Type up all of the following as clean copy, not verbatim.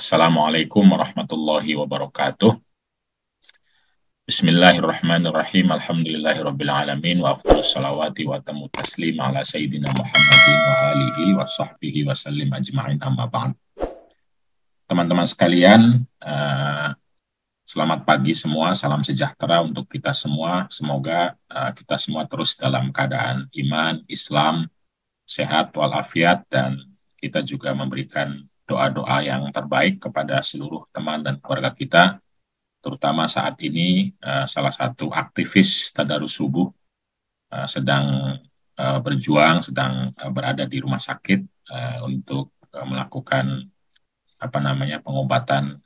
Assalamualaikum warahmatullahi wabarakatuh. Bismillahirrahmanirrahim. Alhamdulillahirabbil alamin wa afdhalus salawati wa tamu taslim ala sayyidina Muhammadin wa alihi wa sahbihi wa sallim ajma'in amma ba'd. Teman-teman sekalian, selamat pagi semua, salam sejahtera untuk kita semua. Semoga kita semua terus dalam keadaan iman, Islam, sehat walafiat, dan kita juga memberikan doa-doa yang terbaik kepada seluruh teman dan keluarga kita, terutama saat ini salah satu aktivis tadarus subuh sedang berjuang, sedang berada di rumah sakit untuk melakukan pengobatan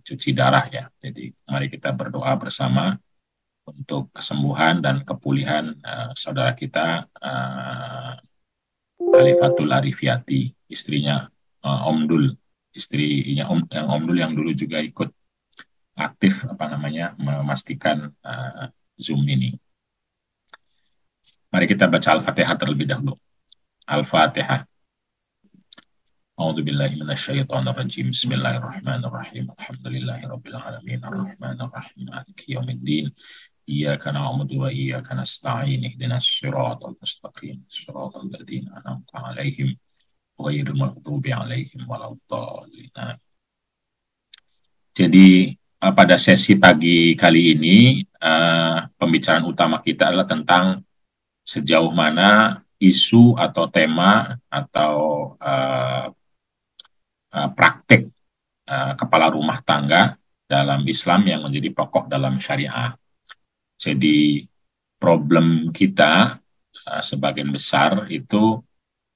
cuci darah ya. Jadi mari kita berdoa bersama untuk kesembuhan dan kepulihan saudara kita Khalifatul Arifiyati, istrinya Om Dul, istrinya Om Dul yang dulu juga ikut aktif memastikan Zoom ini. Mari kita baca Al-Fatihah terlebih dahulu. Al-Fatihah. A'udzubillahi minasyaitonirrajim. Bismillahirrahmanirrahim. Alhamdulillahirabbil alamin. Arrahmanirrahim. Maliki yaumiddin. Iyyaka na'budu wa iyyaka nasta'in. Ihdinas siratal mustaqim. Shiratal ladzina an'amta 'alaihim ghairil maghdubi 'alaihim waladdallin. Jadi pada sesi pagi kali ini pembicaraan utama kita adalah tentang sejauh mana isu atau tema atau praktik kepala rumah tangga dalam Islam yang menjadi pokok dalam syariah. Jadi problem kita sebagian besar itu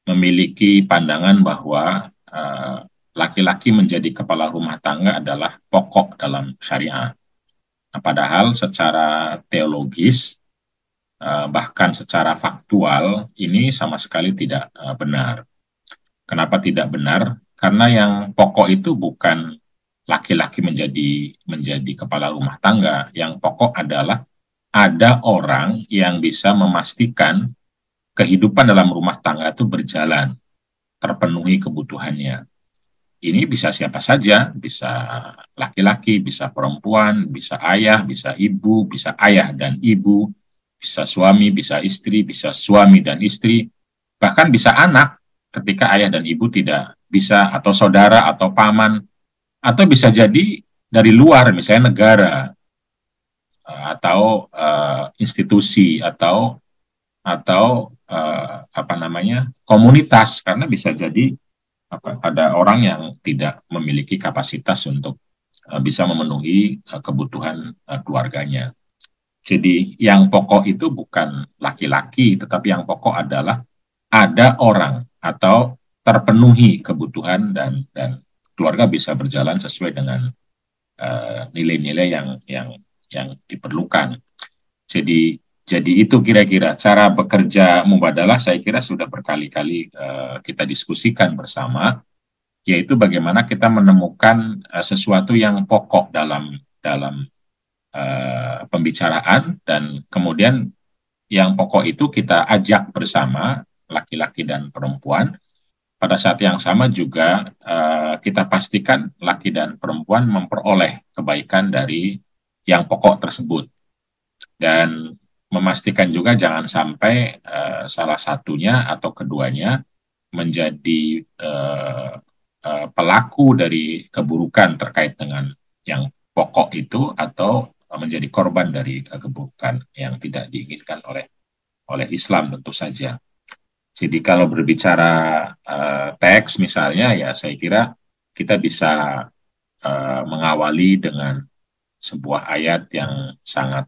memiliki pandangan bahwa laki-laki menjadi kepala rumah tangga adalah pokok dalam syariah. Nah, padahal secara teologis bahkan secara faktual ini sama sekali tidak benar. Kenapa tidak benar? Karena yang pokok itu bukan laki-laki menjadi kepala rumah tangga. Yang pokok adalah ada orang yang bisa memastikan kehidupan dalam rumah tangga itu berjalan, terpenuhi kebutuhannya. Ini bisa siapa saja, bisa laki-laki, bisa perempuan, bisa ayah, bisa ibu, bisa ayah dan ibu, bisa suami, bisa istri, bisa suami dan istri, bahkan bisa anak ketika ayah dan ibu tidak bisa, atau saudara, atau paman, atau bisa jadi dari luar, misalnya negara, atau institusi, atau komunitas, karena bisa jadi ada orang yang tidak memiliki kapasitas untuk bisa memenuhi kebutuhan keluarganya. Jadi yang pokok itu bukan laki-laki, tetapi yang pokok adalah ada orang atau terpenuhi kebutuhan dan keluarga bisa berjalan sesuai dengan nilai-nilai yang diperlukan. Jadi itu kira-kira cara bekerja mubadalah. Saya kira sudah berkali-kali kita diskusikan bersama, yaitu bagaimana kita menemukan sesuatu yang pokok dalam pembicaraan, dan kemudian yang pokok itu kita ajak bersama laki-laki dan perempuan. Pada saat yang sama juga kita pastikan laki dan perempuan memperoleh kebaikan dari yang pokok tersebut, dan memastikan juga jangan sampai salah satunya atau keduanya menjadi pelaku dari keburukan terkait dengan yang pokok itu, atau menjadi korban dari keburukan yang tidak diinginkan oleh Islam tentu saja. Jadi kalau berbicara teks misalnya, ya saya kira kita bisa mengawali dengan sebuah ayat yang sangat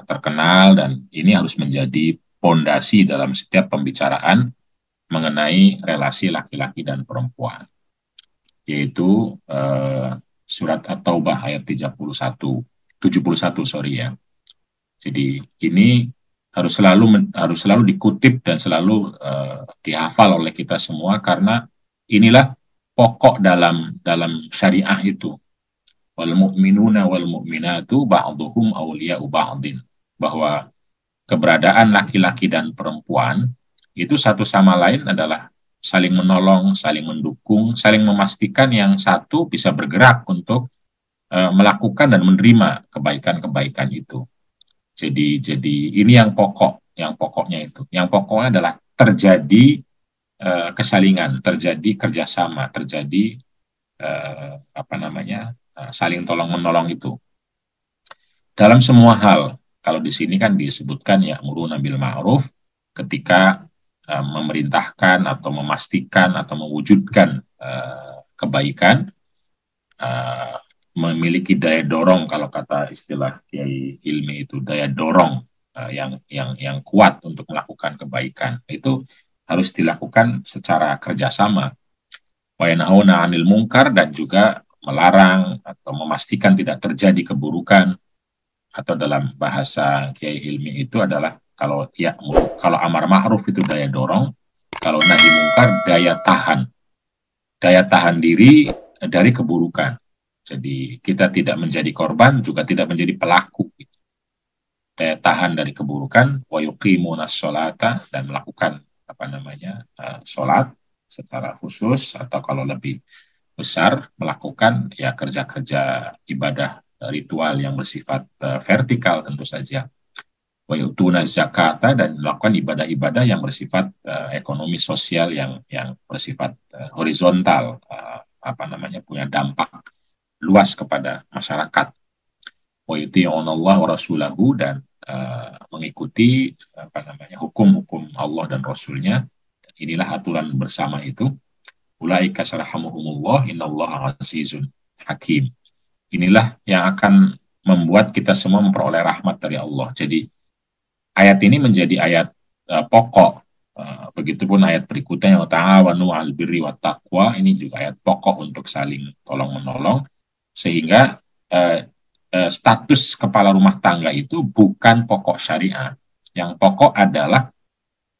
terkenal, dan ini harus menjadi pondasi dalam setiap pembicaraan mengenai relasi laki-laki dan perempuan, yaitu surat At-Taubah ayat 71 ya. Jadi ini harus selalu dikutip dan selalu dihafal oleh kita semua, karena inilah pokok dalam syariah itu. Wal mu'minuna wal mu'minatu ba'duhum awliya'u ba'din, bahwa keberadaan laki-laki dan perempuan itu satu sama lain adalah saling menolong, saling mendukung, saling memastikan yang satu bisa bergerak untuk melakukan dan menerima kebaikan-kebaikan itu. Jadi ini yang pokok, yang pokoknya itu. Yang pokoknya adalah terjadi kesalingan, terjadi kerjasama, terjadi saling tolong menolong itu dalam semua hal. Kalau di sini kan disebutkan ya ya'muruna bil ma'ruf, ketika memerintahkan atau memastikan atau mewujudkan kebaikan, uh, memiliki daya dorong, kalau kata istilah Kiai Ilmi itu daya dorong yang kuat untuk melakukan kebaikan. Itu harus dilakukan secara kerjasama. Wa yanhauna 'anil munkar, dan juga melarang atau memastikan tidak terjadi keburukan, atau dalam bahasa Kiai Hilmi itu adalah kalau amar ma'ruf itu daya dorong, kalau nahi mungkar daya tahan diri dari keburukan. Jadi kita tidak menjadi korban, juga tidak menjadi pelaku. Daya tahan dari keburukan, wa yuqimunas sholata, dan melakukan sholat secara khusus, atau kalau lebih besar melakukan ya kerja-kerja ibadah ritual yang bersifat vertikal tentu saja. Wa yutuna zakata, dan melakukan ibadah-ibadah yang bersifat ekonomi sosial yang bersifat horizontal, punya dampak luas kepada masyarakat. Wa yuti'unallah wa rasulahu, dan mengikuti hukum-hukum Allah dan Rasulnya. Inilah aturan bersama itu. Ulaika sarhamuhumullah innallaha azizun hakim. Inilah yang akan membuat kita semua memperoleh rahmat dari Allah. Jadi ayat ini menjadi ayat pokok. Begitupun ayat berikutnya, yang ta'awanu 'alal birri wat taqwa, ini juga ayat pokok untuk saling tolong menolong, sehingga status kepala rumah tangga itu bukan pokok syariat. Yang pokok adalah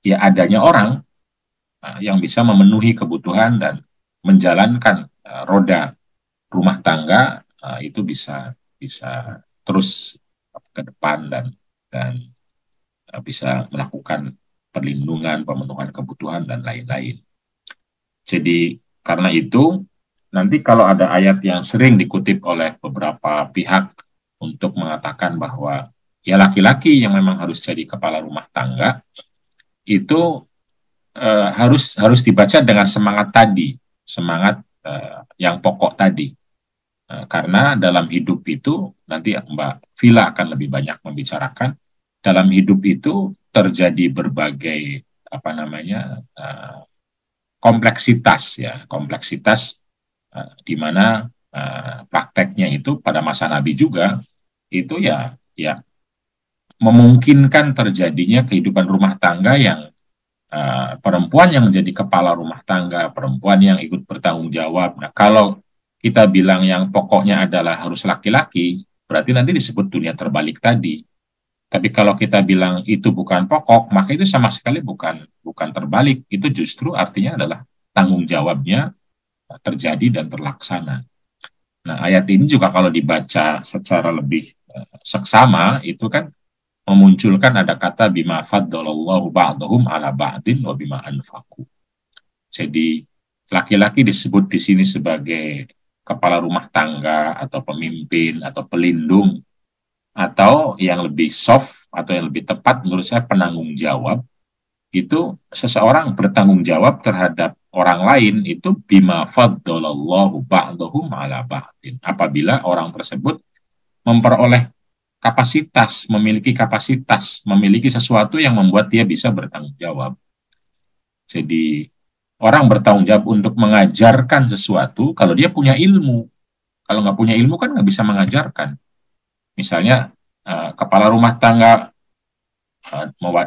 ya adanya orang yang bisa memenuhi kebutuhan dan menjalankan roda rumah tangga itu bisa terus ke depan, dan bisa melakukan perlindungan, pemenuhan kebutuhan, dan lain-lain. Jadi karena itu, nanti kalau ada ayat yang sering dikutip oleh beberapa pihak untuk mengatakan bahwa ya laki-laki yang memang harus jadi kepala rumah tangga, itu harus dibaca dengan semangat tadi, semangat yang pokok tadi. Karena dalam hidup itu, nanti Mbak Vila akan lebih banyak membicarakan, dalam hidup itu terjadi berbagai kompleksitas, ya, kompleksitas di mana prakteknya itu pada masa Nabi juga itu ya memungkinkan terjadinya kehidupan rumah tangga yang perempuan yang menjadi kepala rumah tangga, perempuan yang ikut bertanggung jawab. Nah, kalau kita bilang yang pokoknya adalah harus laki-laki, berarti nanti disebut dunia terbalik tadi. Tapi kalau kita bilang itu bukan pokok, maka itu sama sekali bukan terbalik. Itu justru artinya adalah tanggung jawabnya terjadi dan terlaksana. Nah, ayat ini juga kalau dibaca secara lebih seksama, itu kan memunculkan ada kata bima faddalallahu ba'dahum ala ba'din wa bima anfaqu. Jadi laki-laki disebut di sini sebagai kepala rumah tangga atau pemimpin atau pelindung, atau yang lebih soft atau yang lebih tepat menurut saya penanggung jawab. Itu seseorang bertanggung jawab terhadap orang lain itu bima faddalallahu ba'dahum ala ba'din, apabila orang tersebut memperoleh kapasitas, memiliki sesuatu yang membuat dia bisa bertanggung jawab. Jadi orang bertanggung jawab untuk mengajarkan sesuatu kalau dia punya ilmu. Kalau nggak punya ilmu kan nggak bisa mengajarkan. Misalnya kepala rumah tangga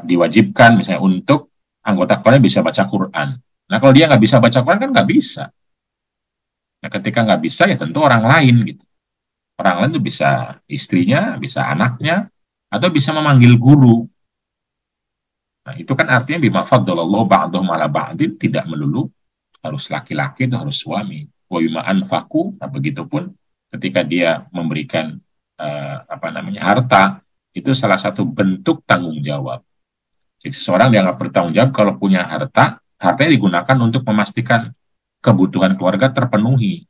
diwajibkan misalnya untuk anggota keluarga bisa baca Quran. Nah kalau dia nggak bisa baca Quran kan nggak bisa. Nah ketika nggak bisa ya tentu orang lain gitu. Orang lain itu bisa istrinya, bisa anaknya, atau bisa memanggil guru. Nah, itu kan artinya bima faddalallahu ba'dahum ala ba'din, tidak melulu harus laki-laki atau harus suami. Wa bima anfaqu, nah begitupun ketika dia memberikan harta, itu salah satu bentuk tanggung jawab. Jadi seseorang dianggap bertanggung jawab kalau punya harta, hartanya digunakan untuk memastikan kebutuhan keluarga terpenuhi.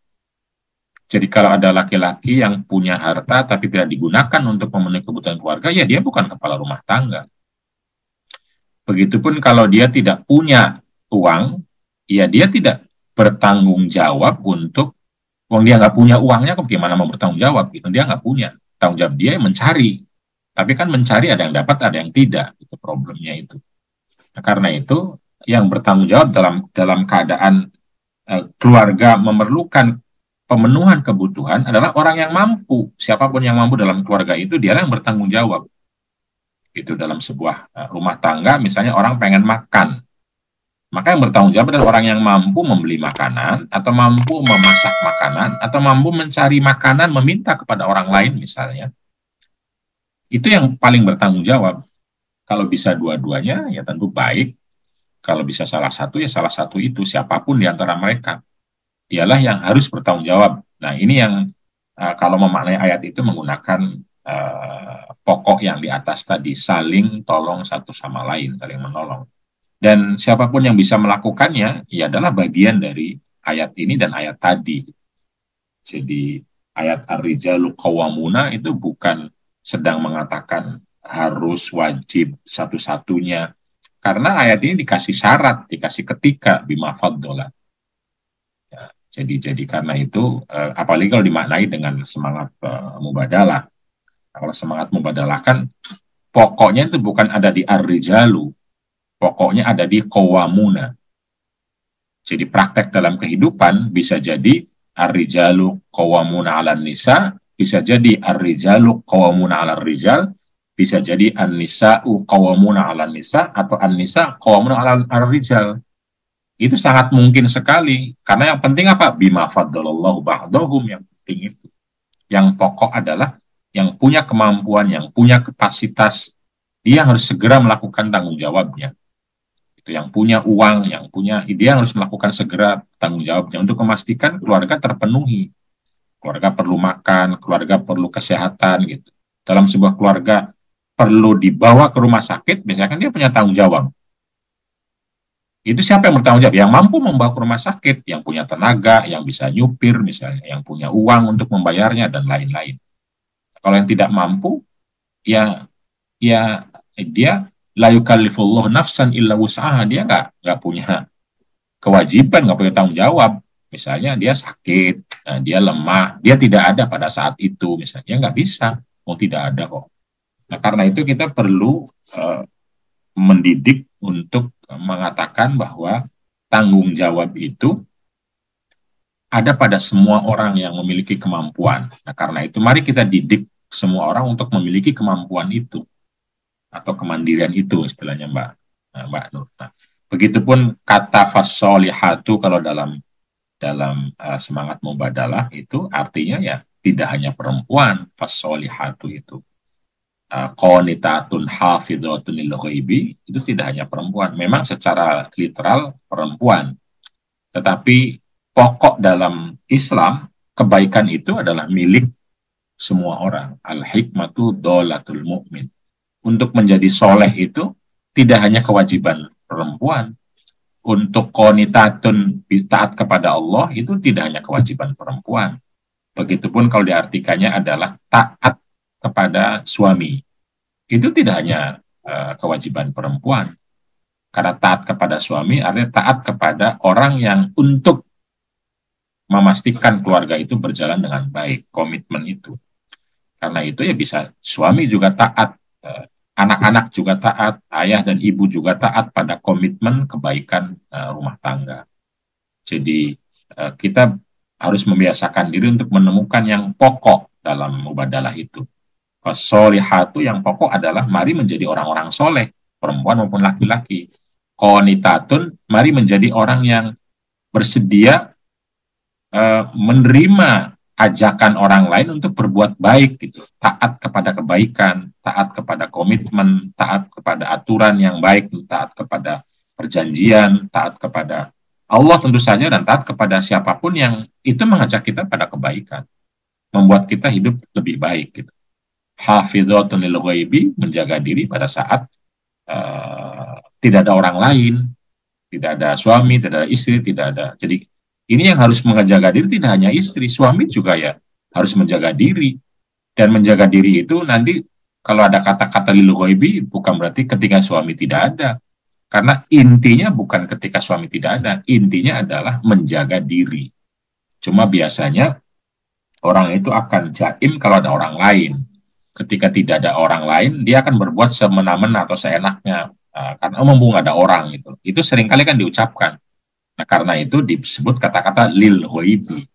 Jadi kalau ada laki-laki yang punya harta tapi tidak digunakan untuk memenuhi kebutuhan keluarga, ya dia bukan kepala rumah tangga. Begitupun kalau dia tidak punya uang, ya dia tidak bertanggung jawab untuk, uang dia nggak punya uangnya, kok gimana mau bertanggung jawab? Gitu. Dia nggak punya. Tanggung jawab dia mencari. Tapi kan mencari ada yang dapat, ada yang tidak. Itu problemnya itu. Nah, karena itu, yang bertanggung jawab dalam keadaan keluarga memerlukan pemenuhan kebutuhan adalah orang yang mampu. Siapapun yang mampu dalam keluarga itu, dia yang bertanggung jawab. Itu dalam sebuah rumah tangga, misalnya orang pengen makan. Maka yang bertanggung jawab adalah orang yang mampu membeli makanan, atau mampu memasak makanan, atau mampu mencari makanan, meminta kepada orang lain misalnya. Itu yang paling bertanggung jawab. Kalau bisa dua-duanya, ya tentu baik. Kalau bisa salah satu, ya salah satu itu. Siapapun di antara mereka. Dialah yang harus bertanggung jawab. Nah, ini yang kalau memaknai ayat itu menggunakan pokok yang di atas tadi, saling tolong satu sama lain, saling menolong. Dan siapapun yang bisa melakukannya, ya adalah bagian dari ayat ini dan ayat tadi. Jadi ayat Ar-Rijalu Qawwamuna itu bukan sedang mengatakan harus wajib satu-satunya. Karena ayat ini dikasih syarat, dikasih ketika bima faddola. Ya, jadi karena itu, apalagi kalau dimaknai dengan semangat mubadalah. Kalau semangat mubadalah kan pokoknya itu bukan ada di Ar-Rijalu, pokoknya ada di Qawwamuna. Jadi praktek dalam kehidupan bisa jadi Ar-Rijalu Qawwamuna 'alan nisa, bisa jadi Ar-Rijalu Qawwamuna 'alar rijal, bisa jadi An-Nisa'u Qawwamuna 'alan nisa, atau An-Nisa Qawwamuna 'alal rijal. Itu sangat mungkin sekali. Karena yang penting apa? Bima faddalallahu ba'dahum, yang penting itu. Yang pokok adalah yang punya kemampuan, yang punya kapasitas, dia harus segera melakukan tanggung jawabnya. Itu yang punya uang, yang punya, dia harus melakukan segera tanggung jawabnya untuk memastikan keluarga terpenuhi. Keluarga perlu makan, keluarga perlu kesehatan gitu. Dalam sebuah keluarga perlu dibawa ke rumah sakit, biasanya kan dia punya tanggung jawab. Itu siapa yang bertanggung jawab? Yang mampu membawa ke rumah sakit, yang punya tenaga, yang bisa nyupir misalnya, yang punya uang untuk membayarnya dan lain-lain. Kalau yang tidak mampu, ya dia la yukallifullahu nafsan illa wus'aha, dia nggak punya kewajiban, nggak punya tanggung jawab. Misalnya dia sakit, dia lemah, dia tidak ada pada saat itu, misalnya nggak bisa, mau tidak ada kok. Nah karena itu kita perlu mendidik untuk mengatakan bahwa tanggung jawab itu ada pada semua orang yang memiliki kemampuan. Nah karena itu mari kita didik semua orang untuk memiliki kemampuan itu atau kemandirian itu istilahnya Mbak Nur. Nah, begitupun kata fasolihatu kalau dalam semangat mubadalah itu artinya ya tidak hanya perempuan, fasolihatu itu. Qanitatun hafidhatun lil ghaibi itu tidak hanya perempuan. Memang secara literal perempuan. Tetapi pokok dalam Islam kebaikan itu adalah milik semua orang. Al-hikmatu dolatul mu'min. Untuk menjadi soleh itu tidak hanya kewajiban perempuan. Untuk qanitatun taat kepada Allah itu tidak hanya kewajiban perempuan. Begitupun kalau diartikannya adalah taat kepada suami. Itu tidak hanya kewajiban perempuan. Karena taat kepada suami artinya taat kepada orang yang untuk memastikan keluarga itu berjalan dengan baik, komitmen itu. Karena itu ya bisa suami juga taat, anak-anak juga taat, ayah dan ibu juga taat pada komitmen kebaikan rumah tangga. Jadi kita harus membiasakan diri untuk menemukan yang pokok dalam mubadalah itu. Fasolihatu yang pokok adalah mari menjadi orang-orang soleh, perempuan maupun laki-laki. Qanitatun, mari menjadi orang yang bersedia menerima ajakan orang lain untuk berbuat baik gitu. Taat kepada kebaikan, taat kepada komitmen, taat kepada aturan yang baik, taat kepada perjanjian, taat kepada Allah tentu saja, dan taat kepada siapapun yang itu mengajak kita pada kebaikan, membuat kita hidup lebih baik gitu. Hafidhatun lil ghaibi, menjaga diri pada saat tidak ada orang lain. Tidak ada suami, tidak ada istri, tidak ada. Jadi ini yang harus menjaga diri tidak hanya istri, suami juga ya harus menjaga diri. Dan menjaga diri itu nanti kalau ada kata-kata lil ghaibi bukan berarti ketika suami tidak ada. Karena intinya bukan ketika suami tidak ada, intinya adalah menjaga diri. Cuma biasanya orang itu akan jaim kalau ada orang lain. Ketika tidak ada orang lain, dia akan berbuat semena-mena atau seenaknya. Karena mumpung ada orang gitu. Itu seringkali kan diucapkan. Nah, karena itu disebut kata-kata lil ghaibi.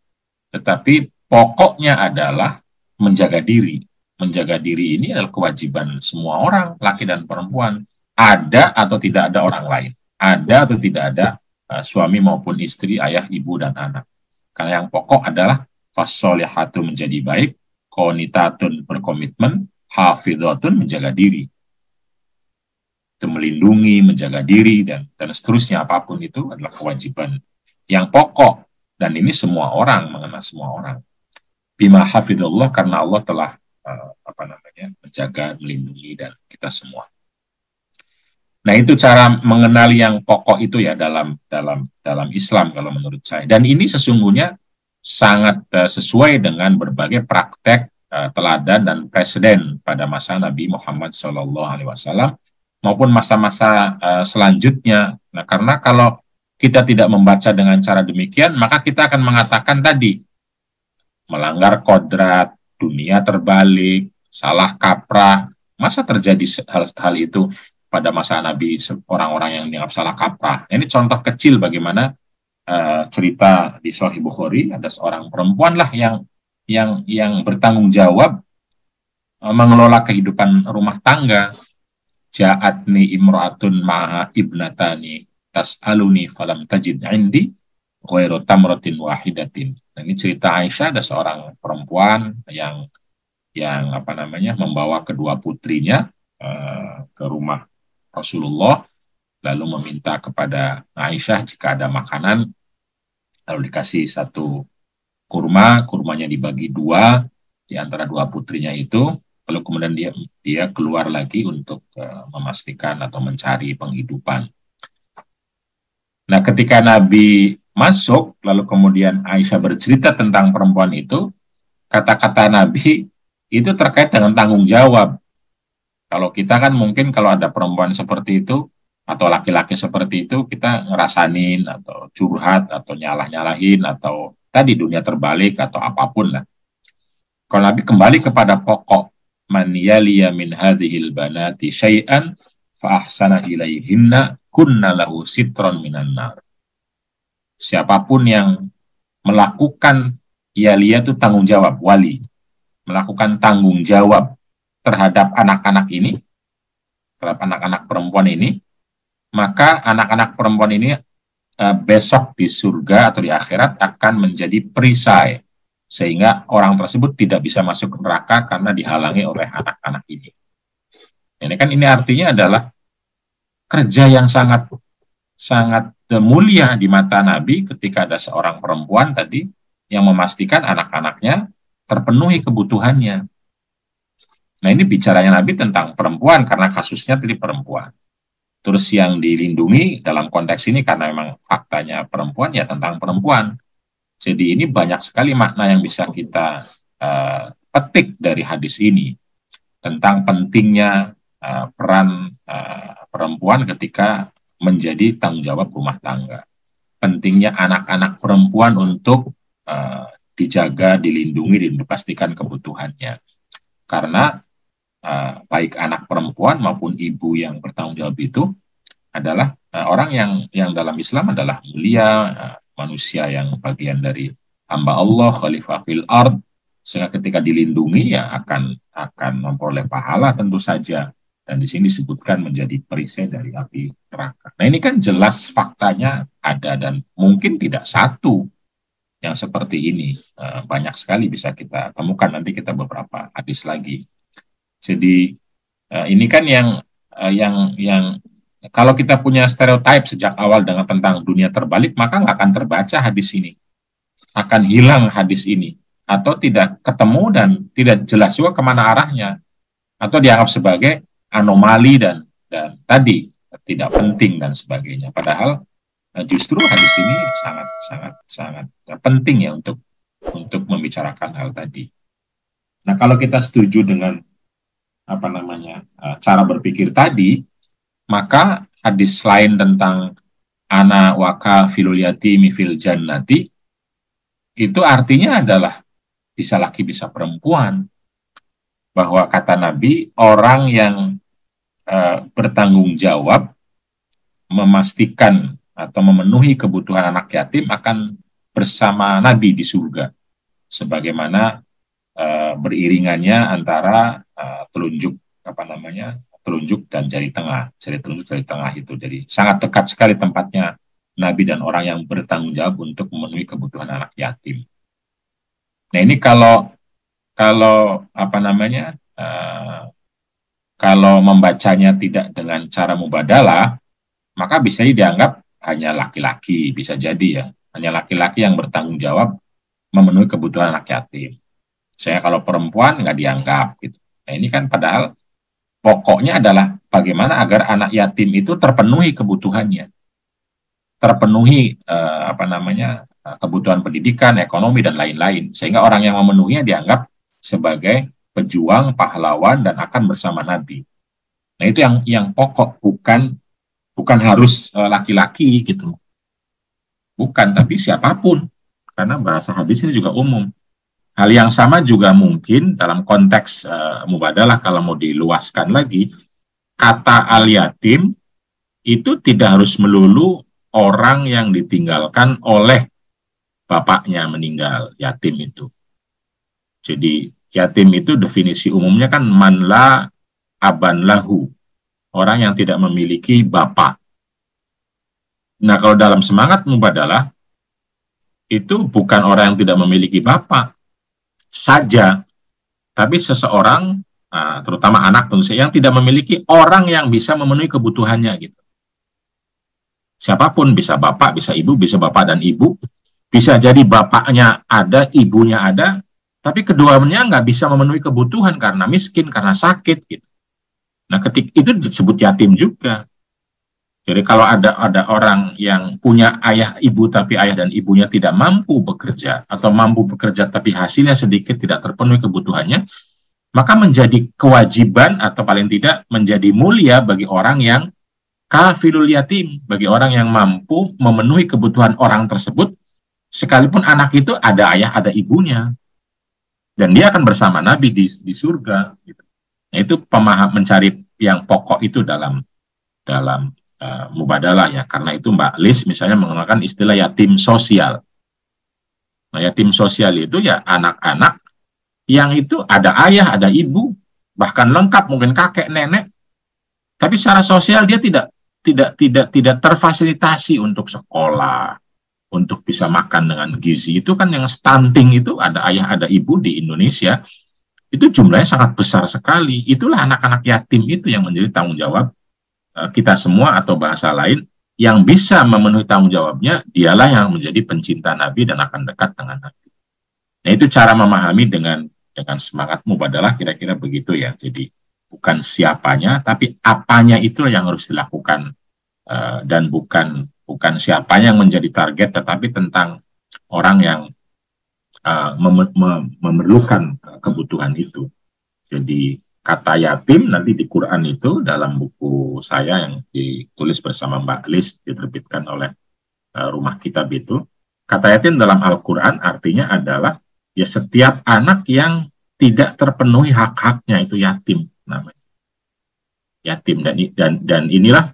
Tetapi pokoknya adalah menjaga diri. Menjaga diri ini adalah kewajiban semua orang, laki dan perempuan. Ada atau tidak ada orang lain. Ada atau tidak ada suami maupun istri, ayah, ibu, dan anak. Karena yang pokok adalah fasolihatu menjadi baik, qonitatun berkomitmen, hafidhatun menjaga diri. Itu melindungi, menjaga diri, dan seterusnya. Apapun itu adalah kewajiban yang pokok. Dan ini semua orang, mengenai semua orang. Bima hafidhullah, karena Allah telah menjaga, melindungi, dan kita semua. Nah, itu cara mengenali yang pokok itu ya dalam Islam kalau menurut saya. Dan ini sesungguhnya sangat sesuai dengan berbagai praktek teladan dan presiden pada masa Nabi Muhammad SAW maupun masa-masa selanjutnya. Nah, karena kalau kita tidak membaca dengan cara demikian, maka kita akan mengatakan tadi melanggar kodrat, dunia terbalik, salah kaprah. Masa terjadi hal itu pada masa Nabi, orang-orang yang dianggap salah kaprah. Ini contoh kecil bagaimana cerita di Sahih Bukhari, ada seorang perempuan lah yang bertanggung jawab mengelola kehidupan rumah tangga. Ja'atni imra'atun ma'a ibnatani tas'aluni falam tajid indi ghairu tamratin wahidatin. Nah, ini cerita Aisyah, ada seorang perempuan yang membawa kedua putrinya ke rumah Rasulullah, lalu meminta kepada Aisyah jika ada makanan, lalu dikasih satu kurmanya dibagi dua di antara dua putrinya itu, lalu kemudian dia keluar lagi untuk memastikan atau mencari penghidupan. Nah, ketika Nabi masuk, lalu kemudian Aisyah bercerita tentang perempuan itu, kata-kata Nabi itu terkait dengan tanggung jawab. Kalau kita kan mungkin kalau ada perempuan seperti itu, atau laki-laki seperti itu, kita ngerasanin, atau curhat, atau nyalah-nyalahin, atau tadi dunia terbalik, atau apapun lah. Kalau Nabi kembali kepada pokok, man yaliya min hadhil banati syai'an, fa ahsana ilaihinna, kunna lahu sitron minan nar. Siapapun yang melakukan yaliya itu tanggung jawab, wali, melakukan tanggung jawab terhadap anak-anak ini, terhadap anak-anak perempuan ini, maka anak-anak perempuan ini besok di surga atau di akhirat akan menjadi perisai, sehingga orang tersebut tidak bisa masuk ke neraka karena dihalangi oleh anak-anak ini. Ini artinya adalah kerja yang sangat mulia di mata Nabi ketika ada seorang perempuan tadi yang memastikan anak-anaknya terpenuhi kebutuhannya. Nah, ini bicaranya Nabi tentang perempuan karena kasusnya tadi perempuan. Terus yang dilindungi dalam konteks ini karena memang faktanya perempuan ya tentang perempuan. Jadi ini banyak sekali makna yang bisa kita petik dari hadis ini tentang pentingnya peran perempuan ketika menjadi tanggung jawab rumah tangga. Pentingnya anak-anak perempuan untuk dijaga, dilindungi, dan dipastikan kebutuhannya. Karena baik anak perempuan maupun ibu yang bertanggung jawab itu adalah orang yang dalam Islam adalah mulia, manusia yang bagian dari hamba Allah, khalifah fil ard, sehingga ketika dilindungi ya akan memperoleh pahala tentu saja. Dan di sini disebutkan menjadi perisai dari api neraka. Nah, ini kan jelas faktanya ada dan mungkin tidak satu yang seperti ini. Banyak sekali bisa kita temukan, nanti kita beberapa hadis lagi. Jadi ini kan yang kalau kita punya stereotip sejak awal dengan tentang dunia terbalik, maka nggak akan terbaca hadis ini, akan hilang hadis ini, atau tidak ketemu dan tidak jelas juga kemana arahnya, atau dianggap sebagai anomali dan tadi tidak penting dan sebagainya. Padahal justru hadis ini sangat sangat sangat penting ya untuk membicarakan hal tadi. Nah, kalau kita setuju dengan apa namanya cara berpikir tadi, maka hadis lain tentang ana waka filul yatimi fil jannati itu artinya adalah bisa laki bisa perempuan, bahwa kata Nabi orang yang bertanggung jawab memastikan atau memenuhi kebutuhan anak yatim akan bersama Nabi di surga, sebagaimana beriringannya antara telunjuk apa namanya telunjuk dan jari tengah, jari telunjuk jari tengah itu, jadi sangat dekat sekali tempatnya Nabi dan orang yang bertanggung jawab untuk memenuhi kebutuhan anak yatim. Nah, ini kalau kalau apa namanya kalau membacanya tidak dengan cara mubadalah, maka bisa dianggap hanya laki-laki, bisa jadi ya, hanya laki-laki yang bertanggung jawab memenuhi kebutuhan anak yatim. Saya kalau perempuan nggak dianggap gitu. Nah, ini kan padahal pokoknya adalah bagaimana agar anak yatim itu terpenuhi kebutuhannya, terpenuhi apa namanya kebutuhan pendidikan, ekonomi dan lain-lain, sehingga orang yang memenuhinya dianggap sebagai pejuang, pahlawan dan akan bersama Nabi. Nah, itu yang pokok, bukan harus laki-laki gitu, bukan, tapi siapapun, karena bahasa hadis ini juga umum. Hal yang sama juga mungkin dalam konteks mubadalah, kalau mau diluaskan lagi, kata al-yatim itu tidak harus melulu orang yang ditinggalkan oleh bapaknya meninggal, yatim itu. Jadi yatim itu definisi umumnya kan man la aban lahu, orang yang tidak memiliki bapak. Nah, kalau dalam semangat mubadalah, itu bukan orang yang tidak memiliki bapak saja, tapi seseorang, terutama anak tentu saja, yang tidak memiliki orang yang bisa memenuhi kebutuhannya gitu. Siapapun, bisa bapak, bisa ibu, bisa bapak dan ibu, bisa jadi bapaknya ada, ibunya ada, tapi keduanya nggak bisa memenuhi kebutuhan karena miskin, karena sakit gitu. Nah, ketika itu disebut yatim juga. Jadi kalau ada orang yang punya ayah ibu tapi ayah dan ibunya tidak mampu bekerja, atau mampu bekerja tapi hasilnya sedikit, tidak terpenuhi kebutuhannya, maka menjadi kewajiban atau paling tidak menjadi mulia bagi orang yang kafilul yatim, bagi orang yang mampu memenuhi kebutuhan orang tersebut, sekalipun anak itu ada ayah ada ibunya, dan dia akan bersama Nabi di surga. Gitu. Nah, itu pemaham mencari yang pokok itu dalam mubadalah ya. Karena itu Mbak Lis misalnya menggunakan istilah yatim sosial. Nah, yatim sosial itu ya anak-anak yang itu ada ayah, ada ibu, bahkan lengkap mungkin kakek, nenek, tapi secara sosial dia tidak terfasilitasi untuk sekolah, untuk bisa makan dengan gizi. Itu kan yang stunting itu ada ayah, ada ibu di Indonesia. Itu jumlahnya sangat besar sekali. Itulah anak-anak yatim itu yang menjadi tanggung jawab kita semua, atau bahasa lain, yang bisa memenuhi tanggung jawabnya, dialah yang menjadi pencinta Nabi dan akan dekat dengan Nabi. Nah, itu cara memahami dengan semangat mubadalah, kira-kira begitu ya. Jadi bukan siapanya, tapi apanya itu yang harus dilakukan, dan bukan siapanya yang menjadi target, tetapi tentang orang yang memerlukan kebutuhan itu. Jadi kata yatim nanti di Quran itu, dalam buku saya yang ditulis bersama Mbak Lis, diterbitkan oleh Rumah Kitab itu, kata yatim dalam Al-Quran artinya adalah ya setiap anak yang tidak terpenuhi hak-haknya, itu yatim namanya. Yatim, dan inilah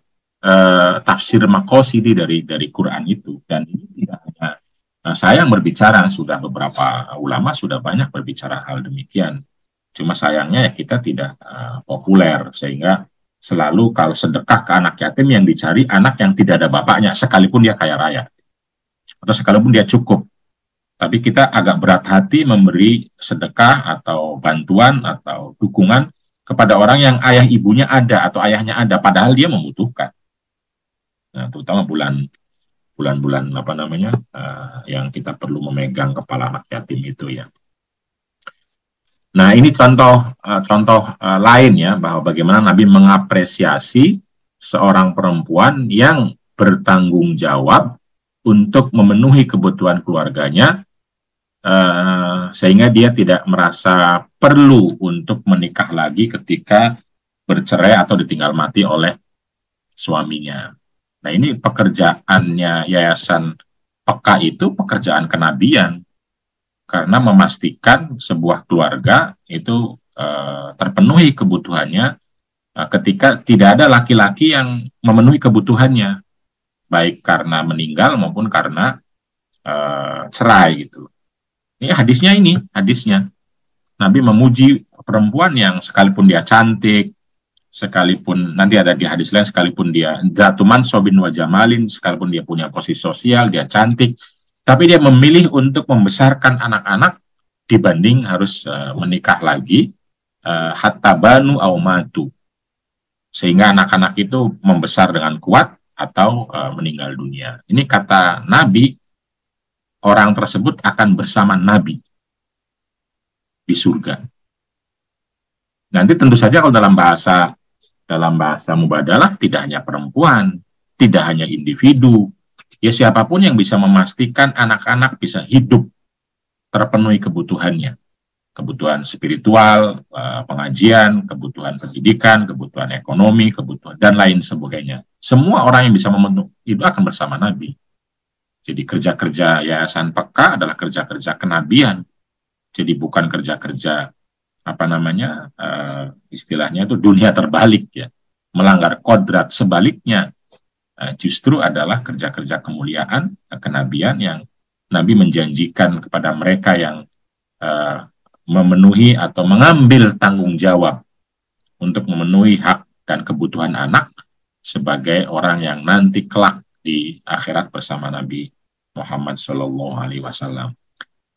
tafsir Maqasidi dari Quran itu. Dan ini tidak hanya saya yang berbicara, sudah beberapa ulama sudah banyak berbicara hal demikian. Cuma sayangnya ya kita tidak populer, sehingga selalu kalau sedekah ke anak yatim yang dicari anak yang tidak ada bapaknya, sekalipun dia kaya raya, atau sekalipun dia cukup. Tapi kita agak berat hati memberi sedekah atau bantuan atau dukungan kepada orang yang ayah ibunya ada atau ayahnya ada, padahal dia membutuhkan. Nah, terutama bulan-bulan apa namanya yang kita perlu memegang kepala anak yatim itu ya. Nah, ini contoh lain ya, bahwa bagaimana Nabi mengapresiasi seorang perempuan yang bertanggung jawab untuk memenuhi kebutuhan keluarganya, sehingga dia tidak merasa perlu untuk menikah lagi ketika bercerai atau ditinggal mati oleh suaminya. Nah, ini pekerjaannya Yayasan Peka itu pekerjaan kenabian, karena memastikan sebuah keluarga itu terpenuhi kebutuhannya ketika tidak ada laki-laki yang memenuhi kebutuhannya, baik karena meninggal maupun karena cerai gitu. Ini hadisnya. Nabi memuji perempuan yang sekalipun dia cantik, sekalipun nanti ada di hadis lain, sekalipun dia dzatu mansobin wa jamalin, sekalipun dia punya posisi sosial, dia cantik, tapi dia memilih untuk membesarkan anak-anak dibanding harus menikah lagi, hatta banu au matu, sehingga anak-anak itu membesar dengan kuat atau meninggal dunia. Ini kata Nabi, orang tersebut akan bersama Nabi di surga. Nanti tentu saja kalau dalam bahasa mubadalah tidak hanya perempuan, tidak hanya individu, ya siapapun yang bisa memastikan anak-anak bisa hidup terpenuhi kebutuhannya. Kebutuhan spiritual, pengajian, kebutuhan pendidikan, kebutuhan ekonomi, kebutuhan dan lain sebagainya. Semua orang yang bisa memenuhi itu akan bersama Nabi. Jadi kerja-kerja Yayasan Peka adalah kerja-kerja kenabian. Jadi bukan kerja-kerja istilahnya itu dunia terbalik ya, melanggar kodrat. Sebaliknya justru adalah kerja-kerja kemuliaan, kenabian yang Nabi menjanjikan kepada mereka yang memenuhi atau mengambil tanggung jawab untuk memenuhi hak dan kebutuhan anak sebagai orang yang nanti kelak di akhirat bersama Nabi Muhammad SAW.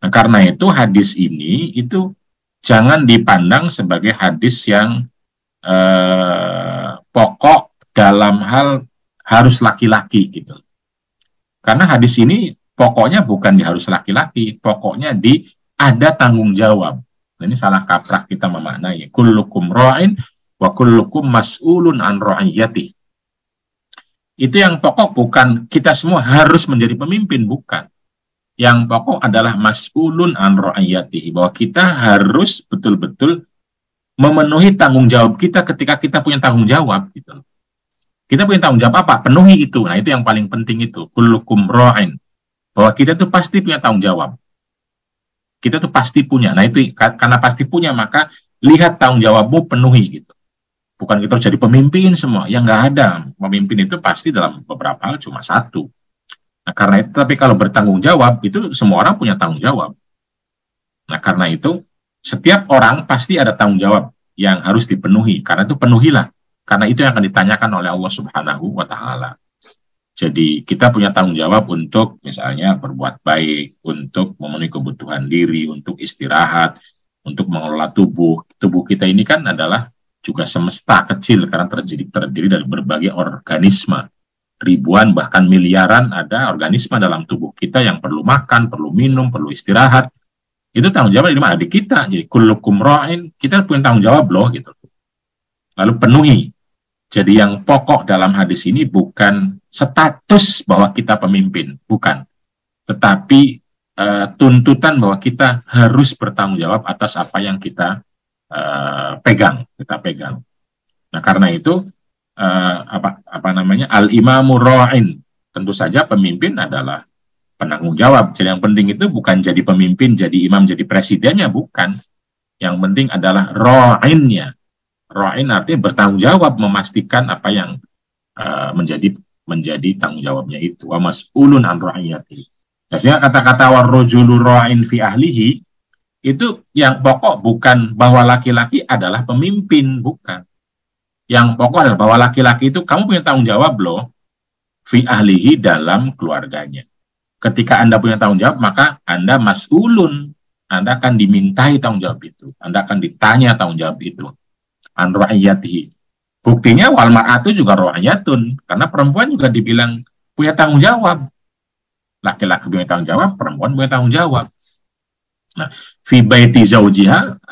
Nah, karena itu hadis ini itu jangan dipandang sebagai hadis yang pokok dalam hal harus laki-laki gitu. Karena hadis ini pokoknya bukan di harus laki-laki, pokoknya di ada tanggung jawab. Nah, ini salah kaprah kita memaknai. Kullukum ra'in wa kullukum mas'ulun an ra'iyatih. Itu yang pokok bukan kita semua harus menjadi pemimpin, bukan. Yang pokok adalah mas'ulun an ra'iyatihi, bahwa kita harus betul-betul memenuhi tanggung jawab kita ketika kita punya tanggung jawab gitu. Kita punya tanggung jawab apa? Penuhi itu. Nah, itu yang paling penting itu. Kullukum ra'in. Bahwa kita tuh pasti punya tanggung jawab. Kita tuh pasti punya. Nah, itu karena pasti punya, maka lihat tanggung jawabmu penuhi gitu. Bukan kita harus jadi pemimpin semua. Ya nggak ada. Pemimpin itu pasti dalam beberapa hal cuma satu. Nah, karena itu, tapi kalau bertanggung jawab, itu semua orang punya tanggung jawab. Nah, karena itu, setiap orang pasti ada tanggung jawab yang harus dipenuhi. Karena itu penuhilah. Karena itu yang akan ditanyakan oleh Allah Subhanahu wa Ta'ala. Jadi, kita punya tanggung jawab untuk, misalnya, berbuat baik, untuk memenuhi kebutuhan diri, untuk istirahat, untuk mengelola tubuh. Tubuh kita ini kan adalah juga semesta kecil, karena terdiri dari berbagai organisme. Ribuan bahkan miliaran ada organisme dalam tubuh kita yang perlu makan, perlu minum, perlu istirahat. Itu tanggung jawab di mana? Di kita. Jadi kullukum ra'in, kita punya tanggung jawab loh gitu. Lalu penuhi. Jadi yang pokok dalam hadis ini bukan status bahwa kita pemimpin, bukan. Tetapi tuntutan bahwa kita harus bertanggung jawab atas apa yang kita pegang. Nah, karena itu al-imamu ra'in, tentu saja pemimpin adalah penanggung jawab. Jadi yang penting itu bukan jadi pemimpin, jadi imam, jadi presidennya, bukan. Yang penting adalah ra'innya. Ra'in artinya bertanggung jawab, memastikan apa yang menjadi tanggung jawabnya itu. Wa mas'ulun an ra'iyati. Biasanya kata-kata warrojulu ra'in fi ahlihi itu yang pokok bukan bahwa laki-laki adalah pemimpin, bukan. Yang pokok adalah bahwa laki-laki itu kamu punya tanggung jawab loh, fi ahlihi, dalam keluarganya. Ketika Anda punya tanggung jawab, maka Anda mas'ulun, Anda akan dimintai tanggung jawab itu, Anda akan ditanya tanggung jawab itu. An ra'iyatihi. Buktinya wal mar'atu juga ra'iyatun, karena perempuan juga dibilang punya tanggung jawab. Laki-laki punya tanggung jawab, perempuan punya tanggung jawab. Nah, fi baiti zaujiha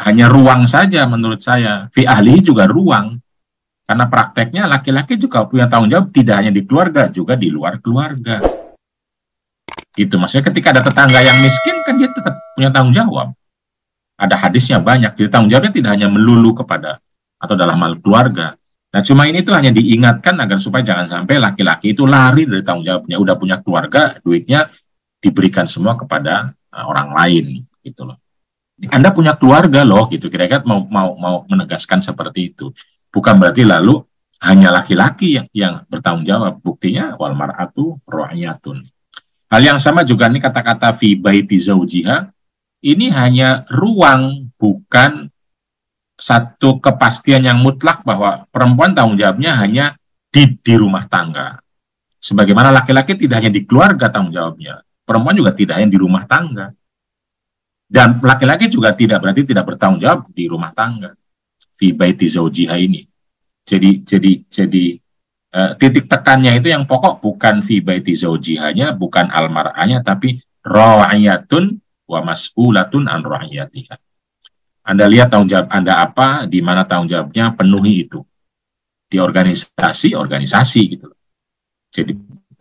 hanya ruang saja menurut saya. Fi ahli juga ruang. Karena prakteknya laki-laki juga punya tanggung jawab tidak hanya di keluarga, juga di luar keluarga. Gitu. Maksudnya ketika ada tetangga yang miskin, kan dia tetap punya tanggung jawab. Ada hadisnya banyak. Jadi tanggung jawabnya tidak hanya melulu kepada atau dalam hal keluarga. Nah, cuma ini tuh hanya diingatkan agar supaya jangan sampai laki-laki itu lari dari tanggung jawabnya. Udah punya keluarga, duitnya diberikan semua kepada orang lain, gitu loh. Anda punya keluarga loh, gitu. Kira-kira mau menegaskan seperti itu. Bukan berarti lalu hanya laki-laki yang bertanggung jawab. Buktinya wal mar'atu ra'iyatun. Hal yang sama juga nih kata-kata fi baiti zaujiha, ini hanya ruang, bukan satu kepastian yang mutlak bahwa perempuan tanggung jawabnya hanya di rumah tangga. Sebagaimana laki-laki tidak hanya di keluarga tanggung jawabnya, perempuan juga tidak hanya di rumah tangga. Dan laki-laki juga tidak berarti tidak bertanggung jawab di rumah tangga. Fi baiti zaujiha ini. Jadi titik tekannya itu yang pokok bukan fi baiti zaujihanya, bukan almar'ahnya, tapi ra'iyatun wa mas'ulatun an ra'iyatiha. Anda lihat tanggung jawab Anda apa, di mana tanggung jawabnya, penuhi itu. Di organisasi gitu. Jadi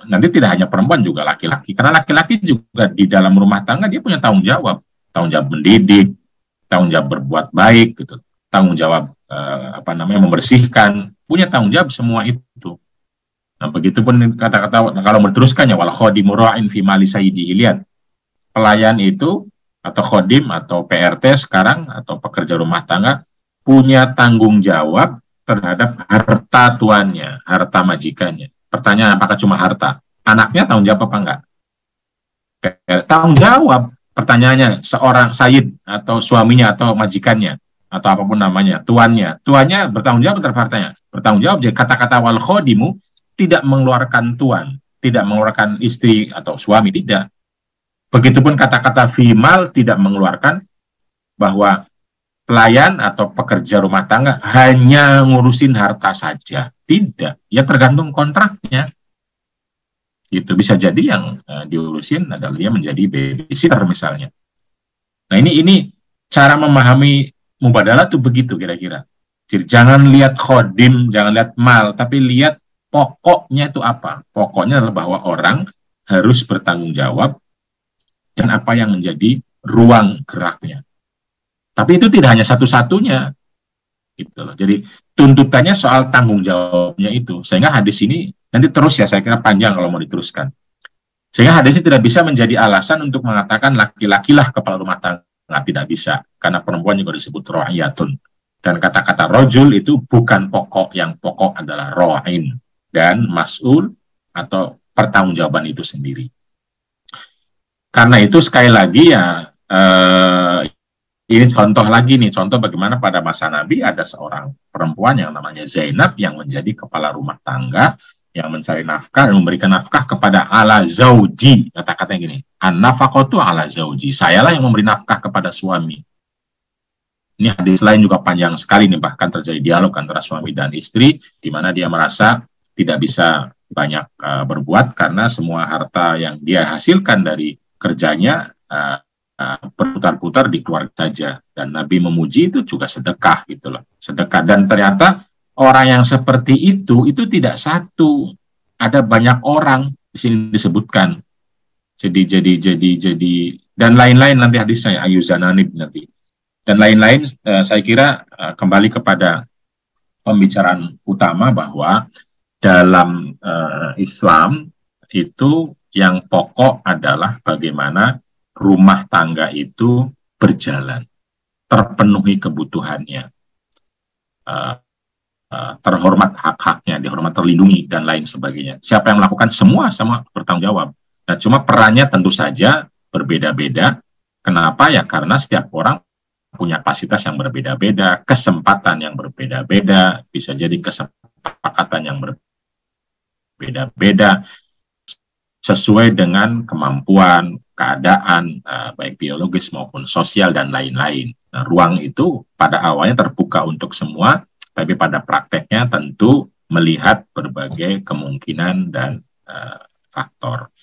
nanti tidak hanya perempuan, juga laki-laki. Karena laki-laki juga di dalam rumah tangga dia punya tanggung jawab mendidik, tanggung jawab berbuat baik gitu. Tanggung jawab membersihkan, punya tanggung jawab semua itu. Nah, begitupun kata-kata kalau meneruskannya wal khadimu ra'in fi mali sayyidihi. Lihat, pelayan itu atau khodim atau PRT sekarang atau pekerja rumah tangga punya tanggung jawab terhadap harta tuannya, harta majikannya. Pertanyaan, apakah cuma harta? Anaknya tanggung jawab apa enggak? Tanggung jawab. Pertanyaannya, seorang sayyid atau suaminya atau majikannya atau apapun namanya, tuannya bertanggung jawab terhadap hartanya. Bertanggung jawab. Jadi kata-kata wal khodimu tidak mengeluarkan tuan, tidak mengeluarkan istri atau suami, tidak. Begitupun kata-kata fimal tidak mengeluarkan bahwa pelayan atau pekerja rumah tangga hanya ngurusin harta saja. Tidak. Ya tergantung kontraknya. Gitu. Bisa jadi yang diurusin adalah dia menjadi babysitter misalnya. Nah ini cara memahami mubadalah tuh begitu kira-kira. Jadi jangan lihat khodim, jangan lihat mal, tapi lihat pokoknya itu apa. Pokoknya adalah bahwa orang harus bertanggung jawab dan apa yang menjadi ruang geraknya. Tapi itu tidak hanya satu-satunya. Gitu loh. Jadi tuntutannya soal tanggung jawabnya itu. Sehingga hadis ini, nanti terus ya saya kira panjang kalau mau diteruskan. Sehingga hadis ini tidak bisa menjadi alasan untuk mengatakan laki-lakilah kepala rumah tangga. Tidak bisa. Karena perempuan juga disebut ra'iyatun. Dan kata-kata rojul itu bukan pokok. Yang pokok adalah ra'in. Dan mas'ul atau pertanggungjawaban itu sendiri. Karena itu sekali lagi ya, ini contoh lagi nih, contoh bagaimana pada masa Nabi ada seorang perempuan yang namanya Zainab yang menjadi kepala rumah tangga, yang mencari nafkah dan memberikan nafkah kepada ala zauji. Kata-katanya gini, an-nafaqatu ala zauji. Sayalah yang memberi nafkah kepada suami. Ini hadis lain juga panjang sekali nih, bahkan terjadi dialog antara suami dan istri, di mana dia merasa tidak bisa banyak berbuat karena semua harta yang dia hasilkan dari kerjanya berputar-putar di keluarga saja. Dan Nabi memuji itu juga sedekah gitu loh. Sedekah. Dan ternyata orang yang seperti itu tidak satu. Ada banyak orang di sini disebutkan. Jadi dan lain-lain nanti hadisnya Ayuzananib nanti. Dan lain-lain saya kira kembali kepada pembicaraan utama bahwa dalam Islam itu yang pokok adalah bagaimana rumah tangga itu berjalan, terpenuhi kebutuhannya, terhormat hak-haknya, dihormat, terlindungi, dan lain sebagainya. Siapa yang melakukan semua bertanggung jawab. Nah, cuma perannya tentu saja berbeda-beda. Kenapa? Ya karena setiap orang punya kapasitas yang berbeda-beda, kesempatan yang berbeda-beda, bisa jadi kesepakatan yang berbeda-beda, sesuai dengan kemampuan, keadaan, baik biologis maupun sosial dan lain-lain. Nah, ruang itu pada awalnya terbuka untuk semua, tapi pada prakteknya tentu melihat berbagai kemungkinan dan faktor.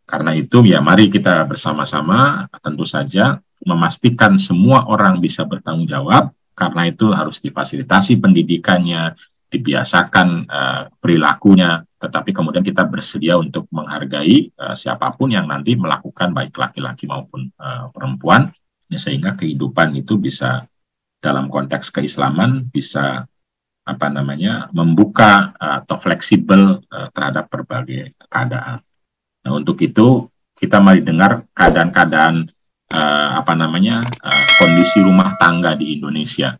Karena itu ya mari kita bersama-sama tentu saja memastikan semua orang bisa bertanggung jawab, karena itu harus difasilitasi pendidikannya, dibiasakan perilakunya, tetapi kemudian kita bersedia untuk menghargai siapapun yang nanti melakukan, baik laki-laki maupun perempuan, ya, sehingga kehidupan itu bisa, dalam konteks keislaman, bisa membuka atau fleksibel terhadap berbagai keadaan. Nah, untuk itu kita mari dengar keadaan-keadaan kondisi rumah tangga di Indonesia.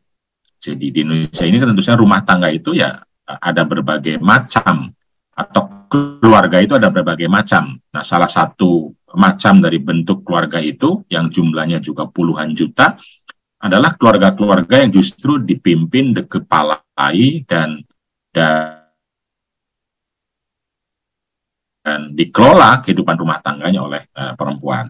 Jadi di Indonesia ini kan tentu saja rumah tangga itu ya ada berbagai macam, atau keluarga itu ada berbagai macam. Nah, salah satu macam dari bentuk keluarga itu yang jumlahnya juga puluhan juta adalah keluarga-keluarga yang justru dipimpin, dikepalai dan dikelola kehidupan rumah tangganya oleh perempuan.